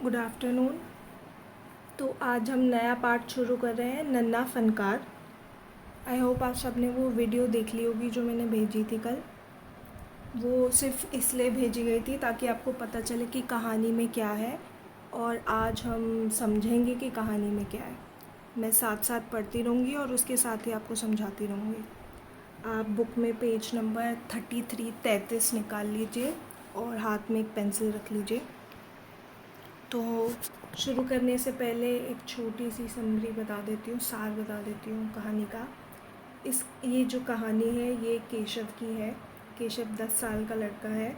Good afternoon. तो आज हम नया पार्ट शुरू कर रहे हैं, नन्हा फनकार। आई होप आप सब ने वो वीडियो देख ली होगी जो मैंने भेजी थी कल। वो सिर्फ इसलिए भेजी गई थी ताकि आपको पता चले कि कहानी में क्या है, और आज हम समझेंगे कि कहानी में क्या है। मैं साथ साथ पढ़ती रहूँगी और उसके साथ ही आपको समझाती रहूँगी। आप बुक में पेज नंबर 33 निकाल लीजिए और हाथ में एक पेंसिल रख लीजिए। तो शुरू करने से पहले एक छोटी सी समरी बता देती हूँ, सार बता देती हूँ कहानी का। ये जो कहानी है ये केशव की है। केशव 10 साल का लड़का है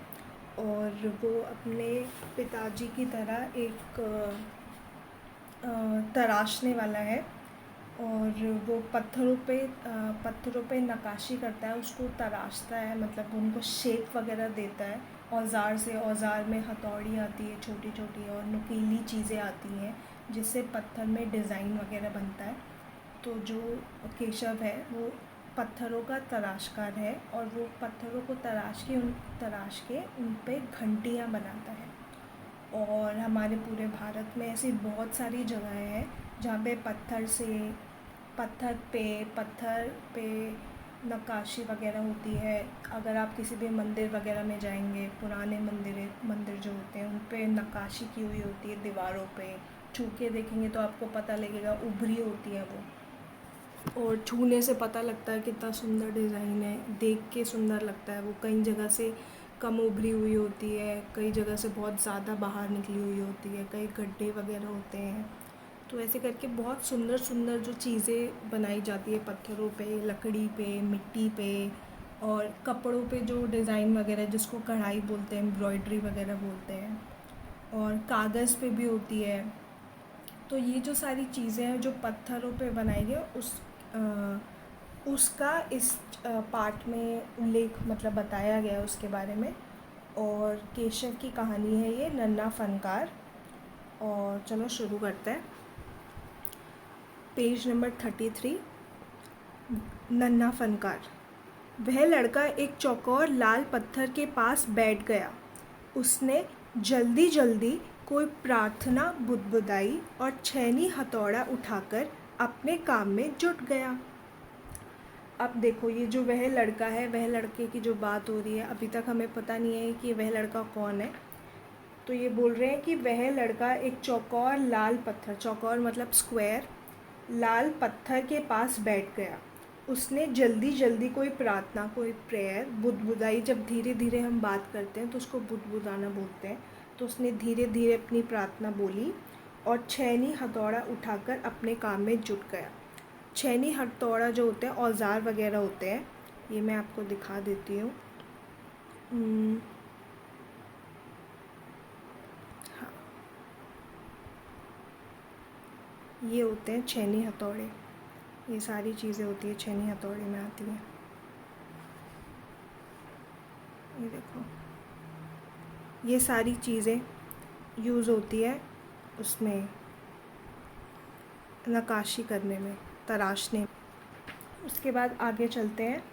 और वो अपने पिताजी की तरह एक तराशने वाला है, और वो पत्थरों पे नक्काशी करता है, उसको तराशता है, मतलब उनको शेप वगैरह देता है औज़ार से। औज़ार में हथौड़ी आती है छोटी छोटी, और नुकीली चीज़ें आती हैं जिससे पत्थर में डिज़ाइन वगैरह बनता है। तो जो केशव है वो पत्थरों का तराशकार है, और वो पत्थरों को तराश के उन पे घंटियाँ बनाता है। और हमारे पूरे भारत में ऐसी बहुत सारी जगहें हैं जहाँ पे पत्थर पे नक्काशी वगैरह होती है। अगर आप किसी भी मंदिर वगैरह में जाएंगे, पुराने मंदिर जो होते हैं उन पे नक्काशी की हुई होती है दीवारों पे। छू के देखेंगे तो आपको पता लगेगा, उभरी होती है वो, और छूने से पता लगता है कितना सुंदर डिज़ाइन है। देख के सुंदर लगता है वो। कई जगह से कम उभरी हुई होती है, कई जगह से बहुत ज़्यादा बाहर निकली हुई होती है, कई गड्ढे वगैरह होते हैं। तो ऐसे करके बहुत सुंदर सुंदर जो चीज़ें बनाई जाती है पत्थरों पे, लकड़ी पे, मिट्टी पे, और कपड़ों पे जो डिज़ाइन वगैरह जिसको कढ़ाई बोलते हैं, एम्ब्रॉयडरी वगैरह बोलते हैं, और कागज़ पे भी होती है। तो ये जो सारी चीज़ें हैं जो पत्थरों पे बनाई गई, उसका इस पार्ट में उल्लेख मतलब बताया गया है उसके बारे में। और केशव की कहानी है ये, नन्हा फनकार। और चलो शुरू करते हैं। पेज नंबर 33, नन्हा फनकार। वह लड़का एक चौकोर लाल पत्थर के पास बैठ गया। उसने जल्दी जल्दी कोई प्रार्थना बुदबुदाई और छैनी हथौड़ा उठाकर अपने काम में जुट गया। अब देखो, ये जो वह लड़का है, वह लड़के की जो बात हो रही है, अभी तक हमें पता नहीं है कि वह लड़का कौन है। तो ये बोल रहे हैं कि वह लड़का एक चौकोर लाल पत्थर, चौकोर मतलब स्क्वायर, लाल पत्थर के पास बैठ गया। उसने जल्दी जल्दी कोई प्रार्थना, कोई प्रेयर बुदबुदाई। जब धीरे धीरे हम बात करते हैं तो उसको बुदबुदाना बोलते हैं। तो उसने धीरे धीरे अपनी प्रार्थना बोली और छैनी हथौड़ा उठाकर अपने काम में जुट गया। छैनी हथौड़ा जो होते हैं औज़ार वगैरह होते हैं, ये मैं आपको दिखा देती हूँ। हाँ, ये होते हैं छैनी हथौड़े। ये सारी चीज़ें होती है छैनी हथौड़े में आती हैं। ये देखो, ये सारी चीज़ें यूज़ होती है उसमें नक्काशी करने में, तराशने में। उसके बाद आगे चलते हैं।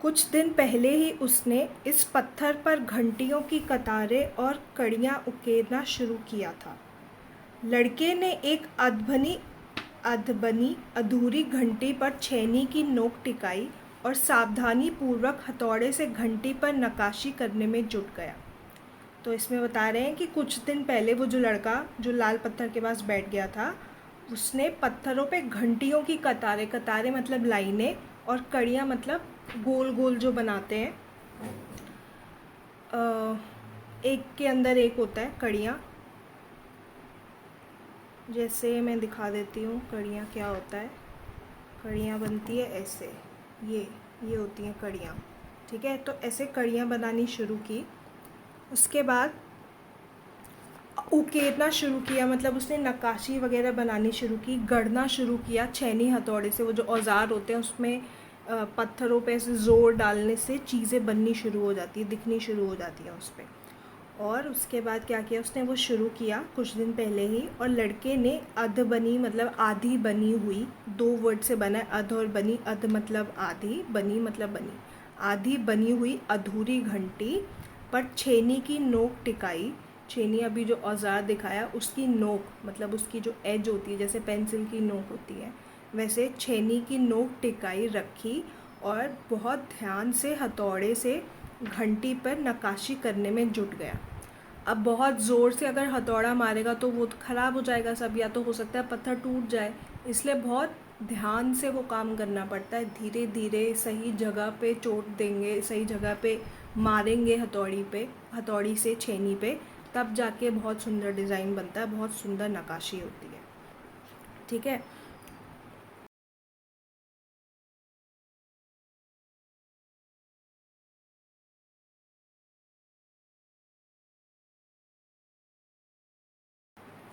कुछ दिन पहले ही उसने इस पत्थर पर घंटियों की कतारें और कड़ियाँ उकेरना शुरू किया था। लड़के ने एक अधबनी अधूरी घंटी पर छैनी की नोक टिकाई और सावधानी पूर्वक हथौड़े से घंटी पर नक्काशी करने में जुट गया। तो इसमें बता रहे हैं कि कुछ दिन पहले वो जो लड़का जो लाल पत्थर के पास बैठ गया था, उसने पत्थरों पे घंटियों की कतारें मतलब लाइनें, और कड़ियाँ मतलब गोल गोल जो बनाते हैं, एक के अंदर एक होता है कड़ियाँ। जैसे मैं दिखा देती हूँ कड़ियाँ क्या होता है। कड़ियाँ बनती है ऐसे, ये होती हैं कड़ियाँ, ठीक है। तो ऐसे कड़ियाँ बनानी शुरू की। उसके बाद उकेरना शुरू किया, मतलब उसने नक्काशी वगैरह बनानी शुरू की, गढ़ना शुरू किया छैनी हथौड़े से। वो जो औज़ार होते हैं उसमें पत्थरों पे ऐसे ज़ोर डालने से चीज़ें बननी शुरू हो जाती है, दिखनी शुरू हो जाती हैं उस पर। और उसके बाद क्या किया उसने, वो शुरू किया कुछ दिन पहले ही। और लड़के ने अधबनी मतलब आधी बनी हुई, 2 वर्ड से बना है अध और बनी। अध मतलब आधी, बनी मतलब बनी, आधी बनी हुई अधूरी घंटी पर छेनी की नोक टिकाई, छेनी अभी जो औजार दिखाया उसकी नोक, मतलब उसकी जो एज होती है जैसे पेंसिल की नोक होती है, वैसे छेनी की नोक टिकाई रखी और बहुत ध्यान से हथौड़े से घंटी पर नक्काशी करने में जुट गया। अब बहुत ज़ोर से अगर हथौड़ा मारेगा तो वो तो ख़राब हो जाएगा सब, या तो हो सकता है पत्थर टूट जाए, इसलिए बहुत ध्यान से वो काम करना पड़ता है। धीरे धीरे सही जगह पे चोट देंगे, सही जगह पे मारेंगे हथौड़ी से छेनी पे, तब जाके बहुत सुंदर डिज़ाइन बनता है, बहुत सुंदर नक्काशी होती है। ठीक है।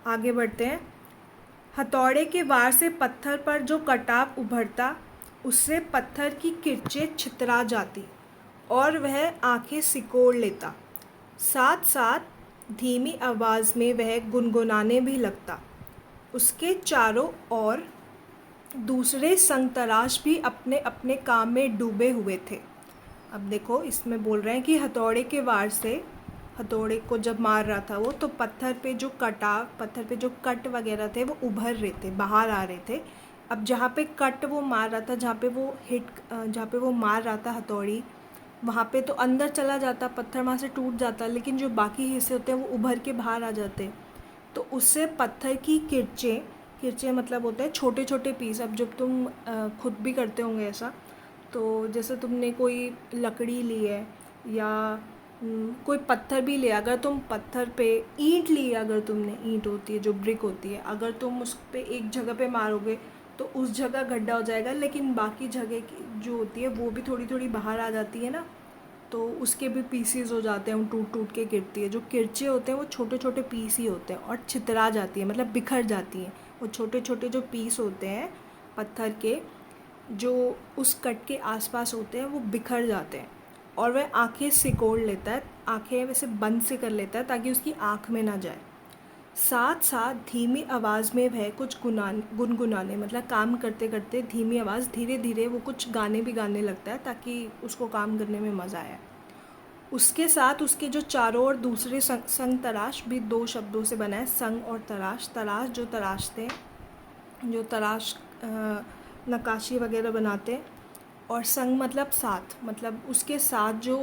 आगे बढ़ते हैं। हथौड़े के वार से पत्थर पर जो कटाव उभरता, उससे पत्थर की किरचें छितरा जाती और वह आंखें सिकोड़ लेता। साथ साथ धीमी आवाज़ में वह गुनगुनाने भी लगता। उसके चारों ओर दूसरे संगतराश भी अपने अपने काम में डूबे हुए थे। अब देखो, इसमें बोल रहे हैं कि हथौड़े के वार से, हथौड़े को जब मार रहा था वो, तो पत्थर पे जो कट वगैरह थे वो उभर रहे थे, बाहर आ रहे थे। अब जहाँ पे कट वो मार रहा था, जहाँ पे वो मार रहा था हथौड़ी, वहाँ पे तो अंदर चला जाता पत्थर, वहाँ से टूट जाता, लेकिन जो बाकी हिस्से होते हैं वो उभर के बाहर आ जाते। तो उससे पत्थर की किरचें, किरचें मतलब होता है छोटे छोटे पीस। अब जब तुम खुद भी करते होंगे ऐसा, तो जैसे तुमने कोई लकड़ी ली है या कोई पत्थर भी लिया, अगर तुम पत्थर पे ईंट ली, अगर तुमने, ईंट होती है जो ब्रिक होती है, अगर तुम उस पे एक जगह पे मारोगे तो उस जगह गड्ढा हो जाएगा, लेकिन बाकी जगह की जो होती है वो भी थोड़ी थोड़ी बाहर आ जाती है ना, तो उसके भी पीसीज हो जाते हैं, वो टूट टूट के गिरती है। जो किरचे होते हैं वो छोटे छोटे पीस ही होते हैं और छितरा जाती है, मतलब बिखर जाती हैं। वो छोटे छोटे जो पीस होते हैं पत्थर के, जो उस कट के आसपास होते हैं, वो बिखर जाते हैं और वह आंखें सिकोड़ लेता है, आंखें वैसे बंद से कर लेता है ताकि उसकी आँख में ना जाए। साथ साथ धीमी आवाज़ में वह कुछ गुनगुनाने, मतलब काम करते करते धीमी आवाज़, धीरे धीरे वो कुछ गाने भी गाने लगता है ताकि उसको काम करने में मज़ा आए। उसके साथ उसके जो चारों ओर दूसरे संग तराश भी दो शब्दों से बना है, संग और तराश। तराश जो तराशते हैं, जो तराश नक्काशी वगैरह बनाते हैं, और संग मतलब साथ, मतलब उसके साथ जो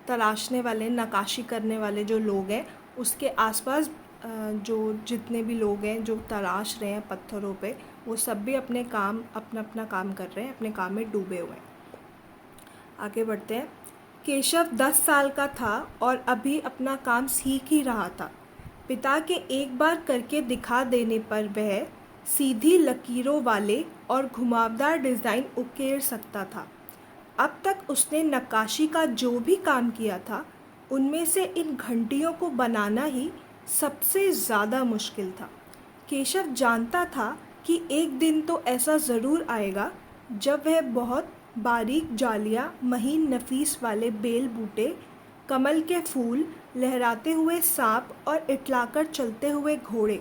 तराशने वाले, नक्काशी करने वाले जो लोग हैं, उसके आसपास जो जितने भी लोग हैं जो तराश रहे हैं पत्थरों पे, वो सब भी अपना अपना काम कर रहे हैं, अपने काम में डूबे हुए हैं। आगे बढ़ते हैं। केशव 10 साल का था और अभी अपना काम सीख ही रहा था। पिता के एक बार करके दिखा देने पर वह सीधी लकीरों वाले और घुमावदार डिज़ाइन उकेर सकता था। अब तक उसने नक्काशी का जो भी काम किया था, उनमें से इन घंटियों को बनाना ही सबसे ज़्यादा मुश्किल था। केशव जानता था कि एक दिन तो ऐसा ज़रूर आएगा जब वह बहुत बारीक जालियाँ, महीन नफीस वाले बेल बूटे, कमल के फूल, लहराते हुए सांप और इटलाकर चलते हुए घोड़े,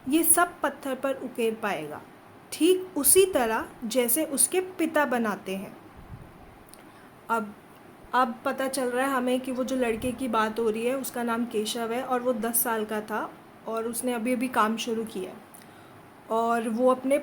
ये सब पत्थर पर उकेर पाएगा, ठीक उसी तरह जैसे उसके पिता बनाते हैं। अब पता चल रहा है हमें कि वो जो लड़के की बात हो रही है उसका नाम केशव है और वो 10 साल का था और उसने अभी अभी काम शुरू किया। और वो अपने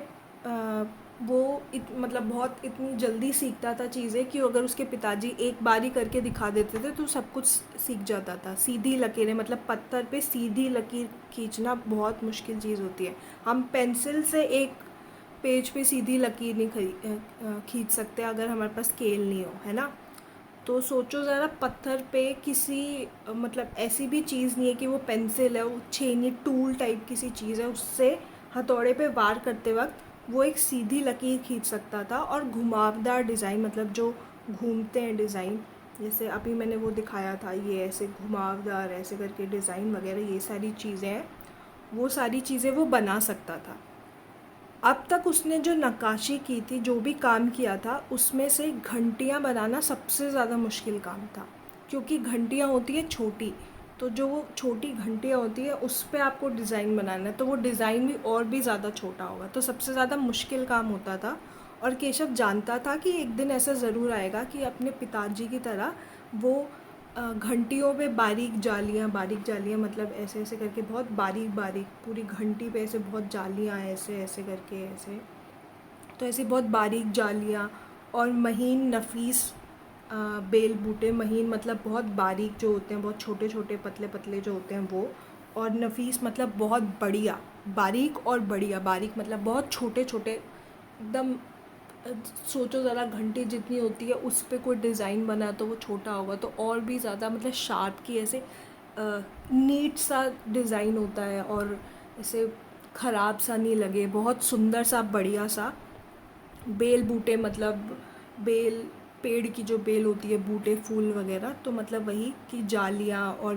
मतलब बहुत इतनी जल्दी सीखता था चीज़ें कि अगर उसके पिताजी एक बार ही करके दिखा देते थे तो सब कुछ सीख जाता था। सीधी लकीरें, मतलब पत्थर पे सीधी लकीर खींचना बहुत मुश्किल चीज़ होती है। हम पेंसिल से एक पेज पे सीधी लकीर नहीं खींच सकते अगर हमारे पास स्केल नहीं हो, है ना। तो सोचो ज़रा, पत्थर पे किसी मतलब ऐसी भी चीज़ नहीं है कि वो पेंसिल है, वो छेनी टूल टाइप किसी चीज़ है, उससे हथौड़े पे वार करते वक्त वो एक सीधी लकीर खींच सकता था। और घुमावदार डिज़ाइन, मतलब जो घूमते हैं डिज़ाइन, जैसे अभी मैंने वो दिखाया था, ये ऐसे घुमावदार ऐसे करके डिज़ाइन वगैरह, ये सारी चीज़ें हैं, वो सारी चीज़ें वो बना सकता था। अब तक उसने जो नक्काशी की थी, जो भी काम किया था, उसमें से घंटियाँ बनाना सबसे ज़्यादा मुश्किल काम था, क्योंकि घंटियाँ होती है छोटी, तो जो वो छोटी घंटियाँ होती है उस पर आपको डिज़ाइन बनाना है, तो वो डिज़ाइन भी और भी ज़्यादा छोटा होगा, तो सबसे ज़्यादा मुश्किल काम होता था। और केशव जानता था कि एक दिन ऐसा ज़रूर आएगा कि अपने पिताजी की तरह वो घंटियों पे बारीक जालियाँ मतलब ऐसे ऐसे करके बहुत बारीक बारीक पूरी घंटी पे ऐसे बहुत जालियाँ ऐसे ऐसे करके ऐसे, तो ऐसे बहुत बारीक जालियाँ और महीन नफीस बेल बूटे। महीन मतलब बहुत बारीक जो होते हैं, बहुत छोटे छोटे पतले पतले जो होते हैं वो। और नफीस मतलब बहुत बढ़िया, बारीक और बढ़िया। बारीक मतलब बहुत छोटे छोटे एकदम, सोचो ज़रा घंटी जितनी होती है उस पे कोई डिज़ाइन बना तो वो छोटा होगा तो और भी ज़्यादा मतलब शार्प की ऐसे नीट सा डिज़ाइन होता है और ऐसे ख़राब सा नहीं लगे, बहुत सुंदर सा बढ़िया सा। बेल बूटे मतलब बेल, पेड़ की जो बेल होती है, बूटे फूल वगैरह, तो मतलब वही कि जालियाँ और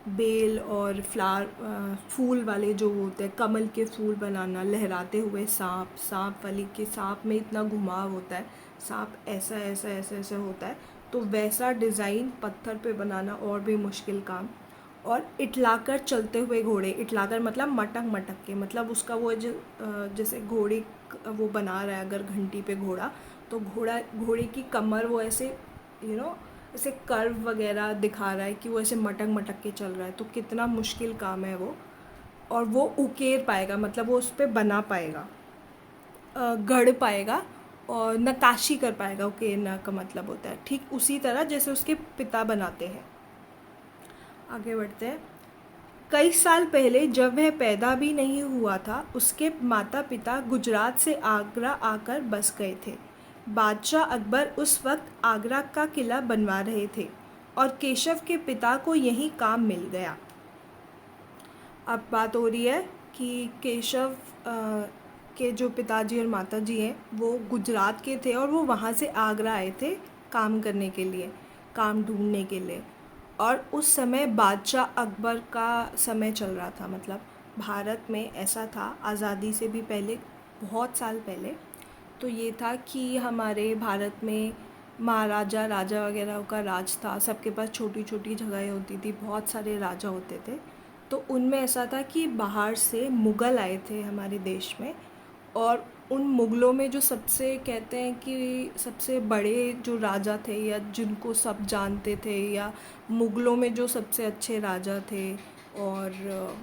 बेल और फ्लावर फूल वाले जो होते हैं, कमल के फूल बनाना, लहराते हुए सांप वाली के सांप में इतना घुमाव होता है, सांप ऐसा ऐसा ऐसा ऐसा होता है, तो वैसा डिज़ाइन पत्थर पे बनाना और भी मुश्किल काम। और इटलाकर चलते हुए घोड़े, इटलाकर मतलब मटक मटक के, मतलब उसका वो जो जैसे घोड़े वो बना रहा है अगर घंटी पे घोड़ा, तो घोड़े की कमर वो ऐसे ऐसे कर्व वगैरह दिखा रहा है कि वो ऐसे मटक मटक के चल रहा है, तो कितना मुश्किल काम है वो। और वो उकेर पाएगा मतलब वो उस पर बना पाएगा, गढ़ पाएगा और नक्काशी कर पाएगा। उकेरना का मतलब होता है ठीक उसी तरह जैसे उसके पिता बनाते हैं। आगे बढ़ते हैं। कई साल पहले जब वह पैदा भी नहीं हुआ था, उसके माता पिता गुजरात से आगरा आकर बस गए थे। बादशाह अकबर उस वक्त आगरा का किला बनवा रहे थे और केशव के पिता को यही काम मिल गया। अब बात हो रही है कि केशव के जो पिताजी और माताजी हैं वो गुजरात के थे और वो वहाँ से आगरा आए थे काम करने के लिए, काम ढूंढने के लिए। और उस समय बादशाह अकबर का समय चल रहा था, मतलब भारत में ऐसा था आज़ादी से भी पहले, बहुत साल पहले। तो ये था कि हमारे भारत में महाराजा राजा वगैरह का राज था, सबके पास छोटी छोटी जगहें होती थी, बहुत सारे राजा होते थे। तो उनमें ऐसा था कि बाहर से मुग़ल आए थे हमारे देश में, और उन मुग़लों में जो सबसे कहते हैं कि सबसे बड़े जो राजा थे या जिनको सब जानते थे, या मुग़लों में जो सबसे अच्छे राजा थे, और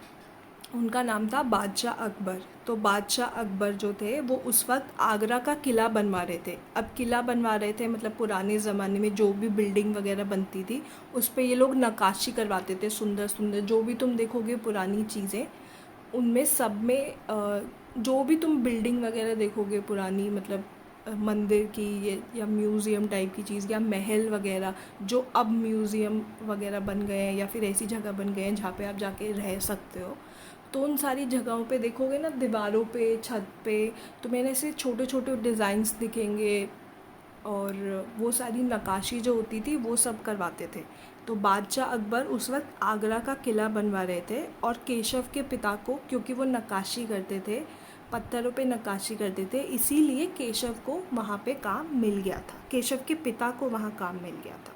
उनका नाम था बादशाह अकबर। तो बादशाह अकबर जो थे वो उस वक्त आगरा का किला बनवा रहे थे। अब किला बनवा रहे थे मतलब पुराने ज़माने में जो भी बिल्डिंग वगैरह बनती थी उस पे ये लोग नक्काशी करवाते थे, सुंदर सुंदर जो भी तुम देखोगे पुरानी चीज़ें, उनमें सब में जो भी तुम बिल्डिंग वगैरह देखोगे पुरानी, मतलब मंदिर की या म्यूज़ियम टाइप की चीज़ या महल वगैरह जो अब म्यूज़ियम वगैरह बन गए हैं या फिर ऐसी जगह बन गए हैं जहाँ पे आप जाके रह सकते हो, तो उन सारी जगहों पे देखोगे ना, दीवारों पे, छत पे तुम्हें ऐसे छोटे छोटे डिज़ाइंस दिखेंगे, और वो सारी नक्काशी जो होती थी वो सब करवाते थे। तो बादशाह अकबर उस वक्त आगरा का किला बनवा रहे थे, और केशव के पिता को, क्योंकि वो नक्काशी करते थे, पत्थरों पे नक्काशी करते थे, इसीलिए केशव को वहाँ पे काम मिल गया था, केशव के पिता को वहाँ काम मिल गया था।